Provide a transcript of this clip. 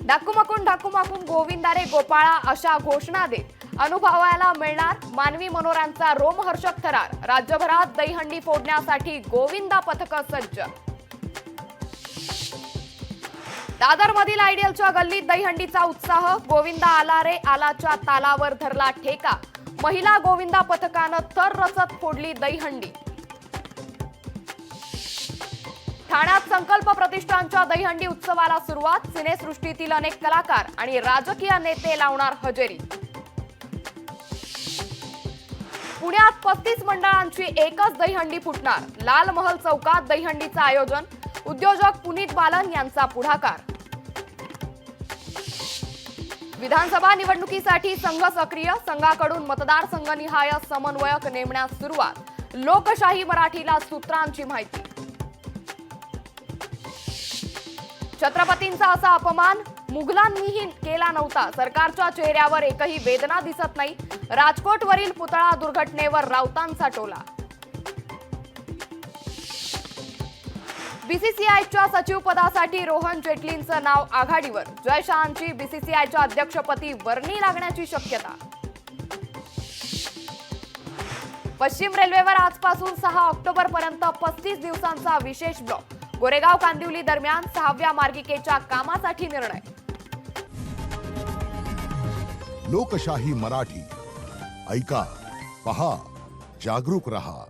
ढाकूमाकून गोविंदा रे गोपाळा अशा घोषणा देत अनुभवायला मिळणार मानवी मनोऱ्यांचा रोमहर्षक थरार। राज्यभरात दहीहंडी फोडण्यासाठी गोविंदा पथक सज्ज। दादरमधील आयडियलच्या गल्लीत दहीहंडीचा उत्साह। गोविंदा आला रे आलाच्या तालावर धरला ठेका। महिला गोविंदा पथकानं तर रचत फोडली दहीहंडी। ठाण्यात संकल्प प्रतिष्ठानच्या दहीहंडी उत्सवाला सुरुवात। सिनेसृष्टीतील अनेक कलाकार आणि राजकीय नेते लावणार हजेरी। पुण्यात 35 मंडळांची एकच दहीहंडी फुटणार। लाल महल चौकात दहीहंडीचं आयोजन। उद्योजक पुनीत बालन यांचा पुढाकार। विधानसभा निवडणुकीसाठी संघ सक्रिय। संघाकडून मतदारसंघनिहाय समन्वयक नेमण्यास सुरुवात। लोकशाही मराठीला सूत्रांची माहिती। छत्रपतींचा असा अपमान मुघलांनीही केला नव्हता। सरकारच्या चेहऱ्यावर एकही वेदना दिसत नाही। राजकोटवरील पुतळा दुर्घटनेवर राऊतांचा टोला। बीसीसीआयच्या सचिव पदासाठी रोहन जेटलींचं नाव आघाडीवर। जय शहांची बीसीसीआयच्या अध्यक्षपदी वर्णी लागण्याची शक्यता। पश्चिम रेल्वेवर आजपासून 6 ऑक्टोबर पर्यंत 35 दिवसांचा विशेष ब्लॉक। गोरेगाव कांदिवली दरम्यान 6व्या मार्गिकेच्या कामासाठी निर्णय। लोकशाही मराठी ऐका, पहा, जागरूक रहा।